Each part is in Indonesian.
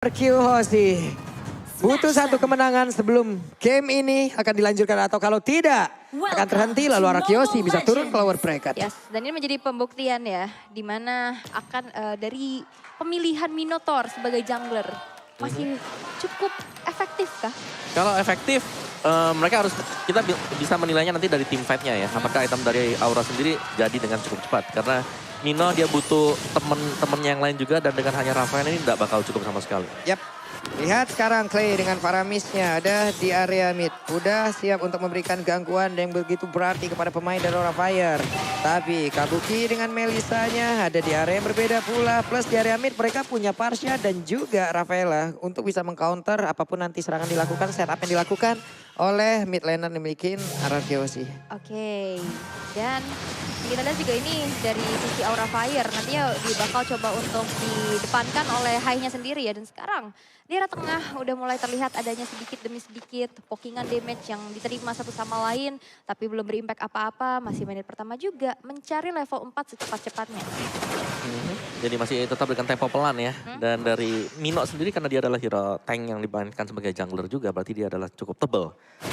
Hoshi butuh satu kemenangan sebelum game ini akan dilanjutkan, atau kalau tidak akan terhenti, lalu Hoshi bisa turun ke lower bracket. Yes, dan ini menjadi pembuktian ya, di mana akan dari pemilihan Minotaur sebagai jungler masih cukup efektif kah? Kalau efektif, mereka harus, kita bisa menilainya nanti dari team fight-nya ya. Apakah item dari Aura sendiri jadi dengan cukup cepat. Karena Mino dia butuh temen-temennya yang lain juga, dan dengan hanya Rafael ini tidak bakal cukup sama sekali. Yap. Lihat sekarang Clay dengan Faramisnya ada di area mid. Udah siap untuk memberikan gangguan yang begitu berarti kepada pemain dari Aura Fire. Tapi Kabuki dengan Melisanya ada di area yang berbeda pula. Plus di area mid mereka punya Parsha dan juga Rafaela untuk bisa mengcounter apapun nanti serangan dilakukan, setup yang dilakukan oleh mid laner yang dimiliki Hoshi. Oke, dan kita lihat juga ini dari sisi Aura Fire nantinya bakal coba untuk didepankan oleh high-nya sendiri ya. Dan sekarang di area tengah udah mulai terlihat adanya sedikit demi sedikit pokingan damage yang diterima satu sama lain. Tapi belum berimpact apa-apa, masih menit pertama juga mencari level 4 secepat-cepatnya. Jadi masih tetap dengan tempo pelan ya. Dan dari Mino sendiri karena dia adalah hero tank yang dimainkan sebagai jungler juga, berarti dia adalah cukup tebal.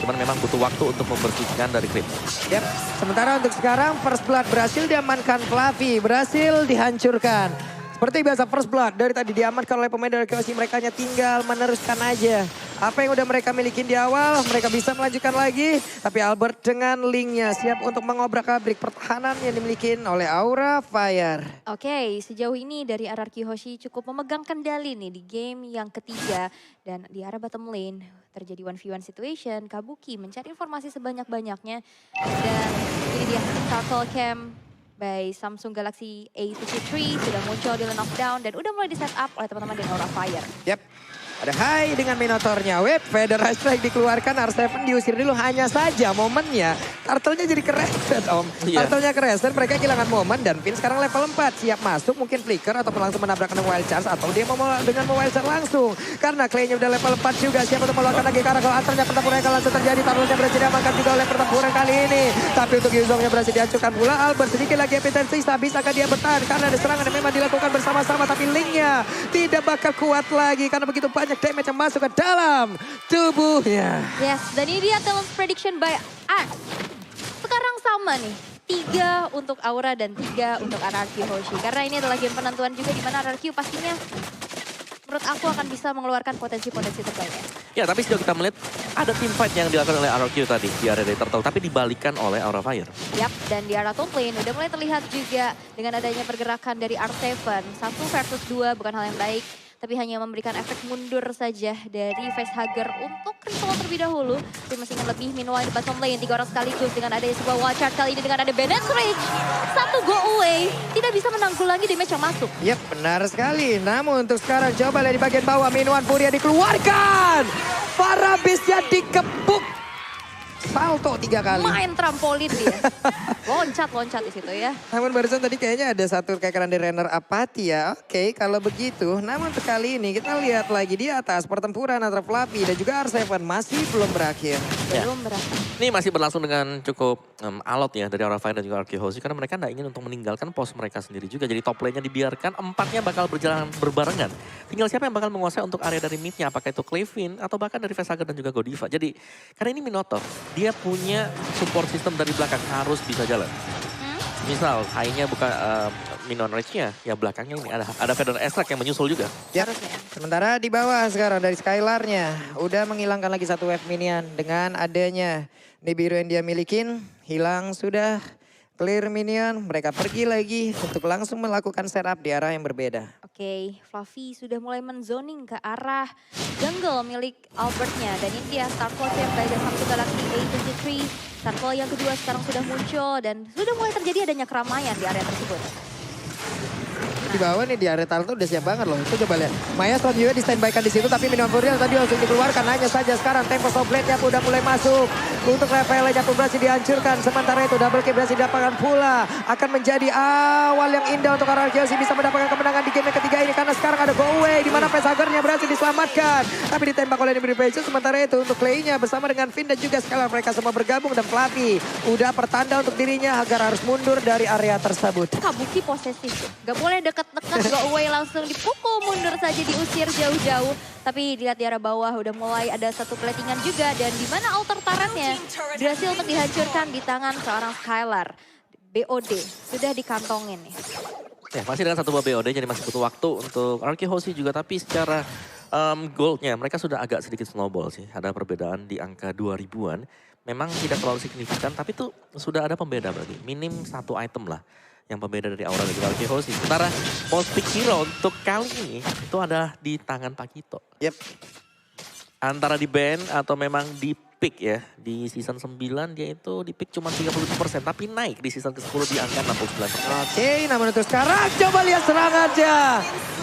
Cuman memang butuh waktu untuk membersihkan dari creep. Yap, sementara untuk sekarang First Blood berhasil diamankan, Fluffy berhasil dihancurkan. Seperti biasa First Blood dari tadi diamankan oleh pemain dari Hoshi, mereka hanya tinggal meneruskan aja. Apa yang udah mereka milikin di awal, mereka bisa melanjutkan lagi. Tapi Albert dengan linknya siap untuk mengobrak-abrik pertahanan yang dimiliki oleh Aura Fire. Oke, sejauh ini dari RRQ Hoshi cukup memegang kendali nih di game yang ketiga. Dan di arah bottom lane terjadi 1v1 situation, Kabuki mencari informasi sebanyak-banyaknya. Dan ini dia Turtle Cam by Samsung Galaxy A53 sudah muncul di lane of down dan udah mulai di setup oleh teman-teman dari Aura Fire. Yap. Ada high dengan Minotaurnya, Web, Feather Strike dikeluarkan, R7 diusir dulu, hanya saja momennya. Turtle-nya jadi kereset om, Turtle-nya kereset, mereka kehilangan momen dan Pin sekarang level 4. Siap masuk, mungkin flicker ataupun langsung menabrak dengan Wild Charge, atau dia mau dengan Wild Charge langsung. Karena Clay-nya udah level 4 juga, siap untuk melakukan lagi ke arah kalau antarnya pertempuran yang langsung terjadi. Turtle-nya berhasil diamankan juga oleh pertempuran kali ini. Tapi untuk Yuzongnya berhasil dihancurkan pula, Albert sedikit lagi epitensi, bisakah dia bertahan? Karena ada serangan yang memang dilakukan bersama-sama, tapi linknya tidak bakal kuat lagi karena begitu banyak damage yang masuk ke dalam tubuhnya. Yes, dan ini dia talent prediction by Art. Sekarang sama nih. 3 untuk Aura dan 3 untuk RRQ Hoshi. Karena ini adalah game penentuan juga di mana RRQ pastinya menurut aku akan bisa mengeluarkan potensi-potensi terbaiknya. Ya, tapi sejauh kita melihat ada team fight yang dilakukan oleh RRQ tadi di area dari Turtle, tapi dibalikan oleh Aura Fire. Yap, dan di arah top lane udah mulai terlihat juga dengan adanya pergerakan dari R7. 1 versus 2 bukan hal yang baik, tapi hanya memberikan efek mundur saja dari facehugger untuk ritual terlebih dahulu. Tapi masih ingin lebih, meanwhile di bottom lane 3 orang sekaligus dengan adanya sebuah wild card kali ini dengan ada Bennett Rage. 1 go away, tidak bisa menanggulangi damage yang masuk. Yap, benar sekali. Namun untuk sekarang coba lihat di bagian bawah, Minuan Furia dikeluarkan. Farabisnya dikepuk. Salto 3 kali. Main trampolin dia. Loncat-loncat di situ ya. Namun barusan tadi kayaknya ada satu kekaran di runner apati ya. Oke, kalau begitu. Namun untuk kali ini kita lihat lagi di atas pertempuran antara Fluffy dan juga R7 masih belum berakhir. Belum berakhir. Ini masih berlangsung dengan cukup alot ya dari Aura Fire dan juga RRQ Hoshi, karena mereka tidak ingin untuk meninggalkan pos mereka sendiri juga. Jadi top lane-nya dibiarkan, 4-nya bakal berjalan berbarengan. Tinggal siapa yang bakal menguasai untuk area dari mid-nya, apakah itu Clavin atau bahkan dari Facehugger dan juga Godiva. Jadi karena ini Minotaur, dia punya support system dari belakang harus bisa jalan. Misal high-nya bukan Minion Rage-nya, ya belakangnya ini ada Feather Strike yang menyusul juga. Ya, sementara di bawah sekarang dari Skylar-nya udah menghilangkan lagi satu wave minion dengan adanya Nibiru yang dia milikin, hilang sudah. Clear minion, mereka pergi lagi untuk langsung melakukan setup di arah yang berbeda. Oke, Fluffy sudah mulai menzoning ke arah jungle milik Albertnya. Dan ini dia Starfall yang by Samsung Galaxy A23. Starfall yang kedua sekarang sudah muncul dan sudah mulai terjadi adanya keramaian di area tersebut. Di bawah nih di area Turtle udah siap banget loh. Itu coba lihat. Maya Stone juga di standby kan di situ, tapi Minion Furia tadi langsung dikeluarkan. Hanya saja sekarang tempo Soblade-nya udah mulai masuk. untuk Rafaelnya pun berhasil dihancurkan. Sementara itu double kill berhasil didapatkan pula. Akan menjadi awal yang indah untuk RRQ bisa mendapatkan kemenangan di game yang ketiga ini. Karena sekarang ada go away di mana Facehagernya berhasil diselamatkan. Tapi ditembak oleh Nibir Page. Sementara itu untuk Clay-nya bersama dengan Finn dan juga Skylar mereka semua bergabung. Dan Fluffy udah pertanda untuk dirinya agar harus mundur dari area tersebut. Kabuki posesif. Gak boleh deket-deket, go away langsung dipukul mundur saja, diusir jauh-jauh. Tapi lihat di arah bawah udah mulai ada satu platingan juga. Dan di mana altar turretnya berhasil untuk dihancurkan di tangan seorang Skylar. BOD sudah dikantongin nih. Ya, masih dengan satu buah BOD, jadi masih butuh waktu untuk RRQ Hoshi juga. Tapi secara goldnya mereka sudah agak sedikit snowball sih. Ada perbedaan di angka 2000-an. Memang tidak terlalu signifikan, tapi itu sudah ada pembeda berarti. Minim satu item lah yang pembeda dari Aura dan RRQ Hoshi. Sementara most pick hero untuk kali ini itu ada di tangan Pakito. Yep. Antara di ban atau memang di pick ya. Di season 9 dia itu di pick cuma 37%. Tapi naik di season ke-10 di angka 69%. Oke, namun untuk sekarang coba lihat serangannya.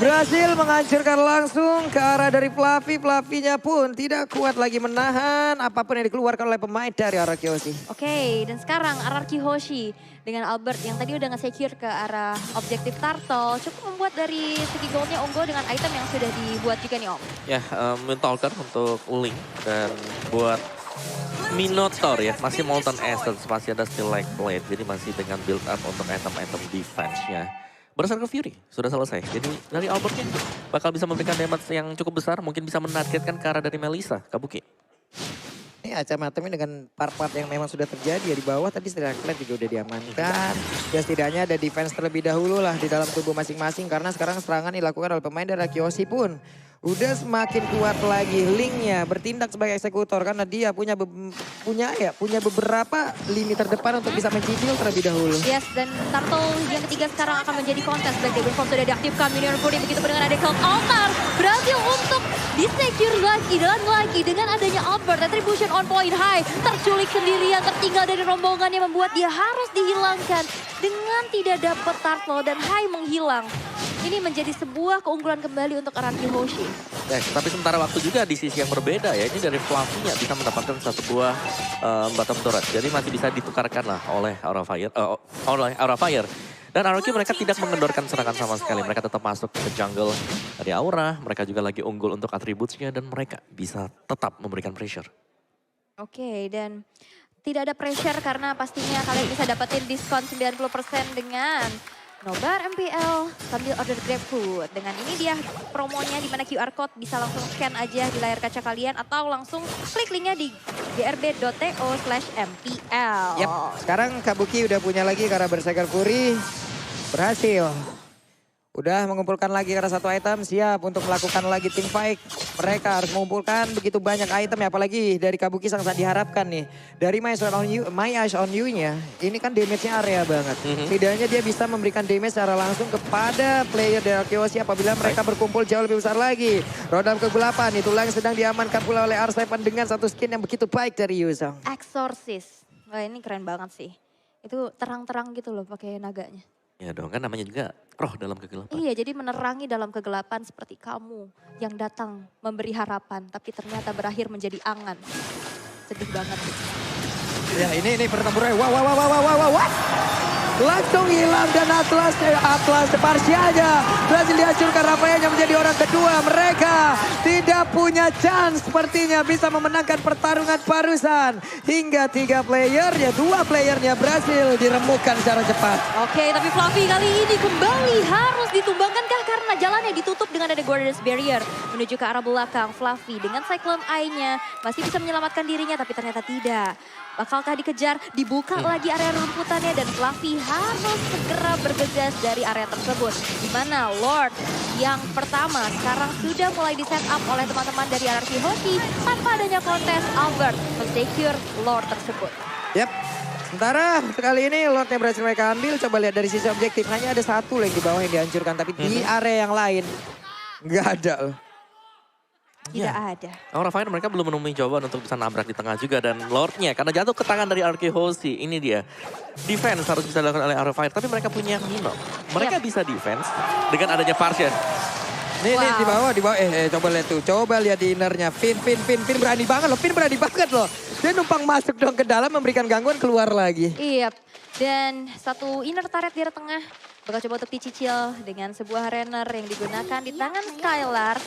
Berhasil menghancurkan langsung ke arah dari Fluffy. Fluffy-nya pun tidak kuat lagi menahan apapun yang dikeluarkan oleh pemain dari RRQ Hoshi. Oke, dan sekarang RRQ Hoshi dengan Albert yang tadi udah nge-secure ke arah objektif Turtle. Cukup membuat dari segi goldnya unggul dengan item yang sudah dibuat juga nih Om. Ya, Windtalker untuk Link dan buat Minotaur ya, masih Molten Essence, masih ada Still Like Blade. Jadi masih dengan build up untuk item-item defense-nya. Berserker Fury sudah selesai. Jadi dari Albertnya bakal bisa memberikan damage yang cukup besar. Mungkin bisa menargetkan ke arah dari Melissa, Kabuki. Ini macam-macamnya dengan part-part yang memang sudah terjadi ya di bawah. Tadi Still Like Blade juga udah diamankan. Ya setidaknya ada defense terlebih dahulu lah di dalam tubuh masing-masing. Karena sekarang serangan dilakukan oleh pemain dari RRQ Hoshi pun udah semakin kuat lagi. Linknya bertindak sebagai eksekutor karena dia punya beberapa lini terdepan untuk bisa mencicil terlebih dahulu. Yes, dan Turtle yang ketiga sekarang akan menjadi kontes. Black Dragon Form sudah diaktifkan, Minion Fury begitu dengan ada Cloud Altar. Berhasil untuk disecure lagi dan lagi dengan adanya Albert. Retribution on point high. Terculik sendirian, tertinggal dari rombongan yang membuat dia harus dihilangkan. Dengan tidak dapat Turtle dan high menghilang. Ini menjadi sebuah keunggulan kembali untuk RRQ Hoshi. Ya, tapi sementara waktu juga di sisi yang berbeda ya. Ini dari Fluffy-nya bisa mendapatkan satu buah bottom turret. Jadi masih bisa ditukarkan lah oleh Aura Fire. Dan RRQ mereka tidak mengendorkan serangan sama sekali. Mereka tetap masuk ke jungle dari Aura. Mereka juga lagi unggul untuk atributnya dan mereka bisa tetap memberikan pressure. Oke, dan tidak ada pressure karena pastinya kalian bisa dapetin diskon 90% dengan Nobar MPL sambil order GrabFood. Dengan ini dia promonya di mana QR code bisa langsung scan aja di layar kaca kalian atau langsung klik linknya di grb.to/mpl. Yap, sekarang Kabuki udah punya lagi karena Berserker Fury berhasil. Udah mengumpulkan lagi karena satu item, siap untuk melakukan lagi team fight. Mereka harus mengumpulkan begitu banyak item ya, apalagi dari Kabuki sangat diharapkan nih. Dari My Eyes on You-nya, ini kan damage-nya area banget. Setidaknya dia bisa memberikan damage secara langsung kepada player dari RRQ Hoshi apabila mereka berkumpul jauh lebih besar lagi. Rodam kegelapan, itulah yang sedang diamankan pula oleh R7 dengan satu skin yang begitu baik dari Yuzong. Exorcist. Wah ini keren banget sih. Itu terang-terang gitu loh pakai naganya. Ya dong, kan namanya juga roh dalam kegelapan. Iya, jadi menerangi dalam kegelapan seperti kamu yang datang memberi harapan, tapi ternyata berakhir menjadi angan. Sedih banget. Ya ini pertempuran. Wah. Langsung hilang dan Atlas Parsianya berhasil dihancurkan. Rafaelnya menjadi orang kedua. Mereka tidak punya chance sepertinya bisa memenangkan pertarungan parusan. Hingga 3 playernya, 2 playernya berhasil diremukkan secara cepat. Oke, tapi Fluffy kali ini kembali harus ditumbangkankah karena jalannya ditutup dengan ada Guardian's Barrier. Menuju ke arah belakang, Fluffy dengan Cyclone Eye-nya masih bisa menyelamatkan dirinya tapi ternyata tidak. Bakalkah dikejar, dibuka lagi area rumputannya dan Fluffy harus segera bergegas dari area tersebut. Di mana Lord yang pertama sekarang sudah mulai di set up oleh teman-teman dari RRQ Hoshi tanpa adanya kontes. Albert men-secure Lord tersebut. Yap. Sementara kali ini Lordnya berhasil mereka ambil. Coba lihat dari sisi objektif, hanya ada satu lagi di bawah yang dihancurkan. Tapi di area yang lain nggak ada loh. Tidak ada. Aura Fire mereka belum menemui jawaban untuk bisa nabrak di tengah juga. Dan Lordnya karena jatuh ke tangan dari RRQ Hoshi. Ini dia. Defense harus bisa dilakukan oleh Aura Fire. Tapi mereka punya Mino. Mereka bisa defense dengan adanya Parsian. Nih Wow. di bawah. Coba lihat tuh. Coba lihat di innernya. Finn berani banget loh. Finn berani banget loh. Dia numpang masuk dong ke dalam memberikan gangguan keluar lagi. Iya, dan satu inner turret di tengah bakal coba untuk dicicil dengan sebuah runner yang digunakan di tangan Skylar.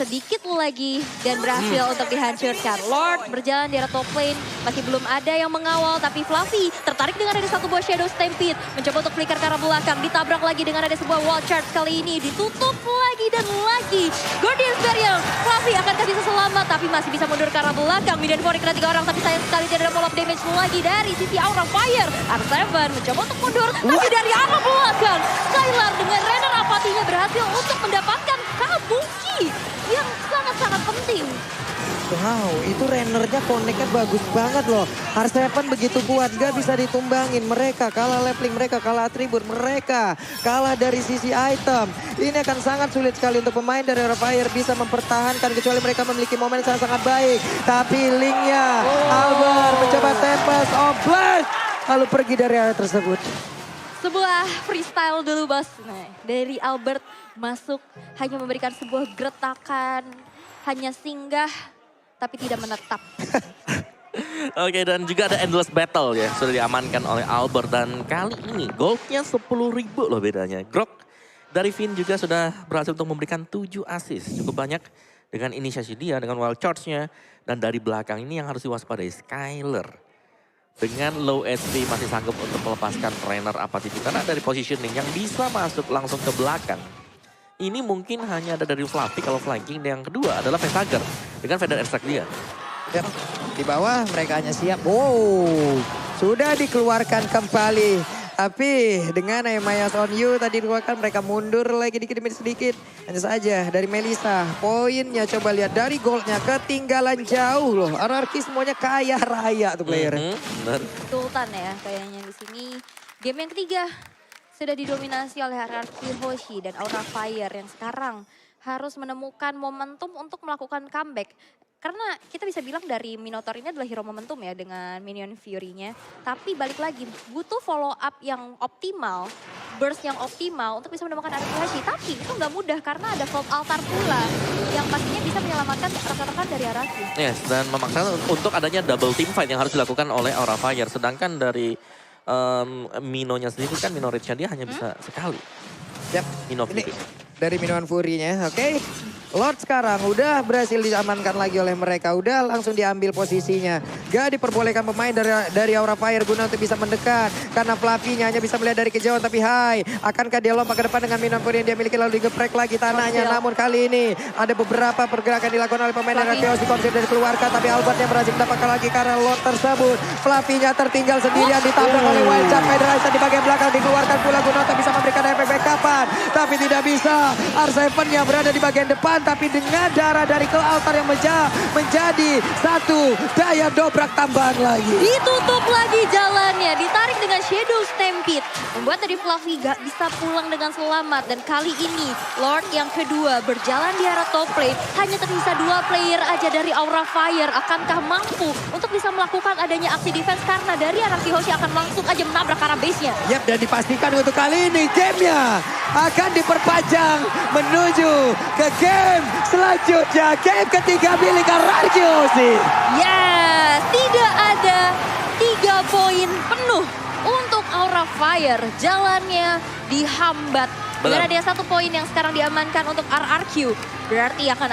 Sedikit lagi dan berhasil untuk dihancurkan. Lord berjalan di arah top lane, masih belum ada yang mengawal. Tapi Fluffy tertarik dengan ada satu buah Shadow Stampede. Mencoba untuk flicker ke arah belakang, ditabrak lagi dengan ada sebuah wall charge. Kali ini ditutup lagi dan lagi. Guardian Burial, Fluffy akankah bisa selamat? Tapi masih bisa mundur ke arah belakang. Minion Fori kena 3 orang, tapi sayang sekali tidak ada follow-up damage lagi dari sisi Aura Fire. R7 mencoba untuk mundur, tapi dari arah belakang. Skylar dengan Renner apatinya berhasil untuk mendapatkan Kabuki yang sangat-sangat penting. Wow, itu rennernya connect-nya bagus banget loh. R7 begitu kuat, gak bisa ditumbangin. Mereka kalah leveling, mereka kalah atribut, mereka kalah dari sisi item. Ini akan sangat sulit sekali untuk pemain dari Aura Fire bisa mempertahankan kecuali mereka memiliki momen yang sangat-sangat baik. Tapi linknya, Albert mencoba Tempest of Blast, lalu pergi dari area tersebut. Sebuah freestyle dulu bos. Nah, dari Albert masuk hanya memberikan sebuah geretakan. Hanya singgah tapi tidak menetap. Oke, dan juga ada Endless Battle ya. Sudah diamankan oleh Albert. Dan kali ini goldnya 10.000 loh bedanya. Grok dari Finn juga sudah berhasil untuk memberikan 7 assist. Cukup banyak dengan inisiasi dia, dengan wild charge-nya. Dan dari belakang ini yang harus diwaspadai Skylar. Dengan low HP masih sanggup untuk melepaskan trainer apathy karena dari positioning yang bisa masuk langsung ke belakang. Ini mungkin hanya ada dari Fluffy kalau flanking. Dan yang kedua adalah Facehugger dengan Feather Extract dia. Ya, di bawah mereka hanya siap. Wow, sudah dikeluarkan kembali. Tapi dengan Mayas on you tadi dikeluarkan, mereka mundur lagi dikit demi sedikit. Hanya saja dari Melissa, poinnya coba lihat dari goldnya ketinggalan jauh loh. RRQ semuanya kaya raya tuh player. Benar. Sultan ya kayaknya di sini. Game yang ketiga sudah didominasi oleh RRQ Hoshi dan Aura Fire yang sekarang harus menemukan momentum untuk melakukan comeback. Karena kita bisa bilang dari Minotaur ini adalah hero momentum ya dengan Minion Fury-nya. Tapi balik lagi butuh follow up yang optimal, burst yang optimal untuk bisa menemukan RRQ Hoshi. Tapi itu nggak mudah karena ada Vault Altar pula yang pastinya bisa menyelamatkan rekan-rekan dari RRQ. Yes, dan memaksakan untuk adanya double team fight yang harus dilakukan oleh Aura Fire. Sedangkan dari Minonya sendiri kan Mino Rage-nya dia hanya bisa sekali. Yap, Mino ini Fury. dari Minion Fury-nya, oke. Lord sekarang udah berhasil diamankan lagi oleh mereka. Udah langsung diambil posisinya. Gak diperbolehkan pemain dari Aura Fire guna untuk bisa mendekat. Karena Fluffy-nya hanya bisa melihat dari kejauhan. Tapi akankah dia lompat ke depan dengan Minion Fury yang dia miliki lalu digeprek lagi tanahnya. Namun kali ini ada beberapa pergerakan dilakukan oleh pemain dari Chaos dikonsep dari keluarga. Tapi Albert yang berhasil mendapatkan lagi karena Lord tersebut. Fluffy-nya tertinggal sendirian ditabrak oleh Wild Charge. Federation di bagian belakang dikeluarkan pula guna untuk bisa memberikan efek backupan. Tapi tidak bisa. R7-nya berada di bagian depan. Tapi dengan darah dari ke altar yang menjadi satu daya dobrak tambahan lagi. Ditutup lagi jalannya, ditarik dengan Shadow Stampede. Membuat dari Fluffy gak bisa pulang dengan selamat. Dan kali ini Lord yang kedua berjalan di arah top lane. Hanya tersisa 2 player aja dari Aura Fire. Akankah mampu untuk bisa melakukan adanya aksi defense karena dari RRQ Hoshi akan langsung aja menabrak arah base-nya. Yap, dan dipastikan untuk kali ini gamenya akan diperpanjang menuju ke game selanjutnya. Game ketiga milik RRQ Hoshi. Ya, tidak ada 3 poin penuh untuk Aura Fire. Jalannya dihambat. Dengan ada 1 poin yang sekarang diamankan untuk RRQ. Berarti akan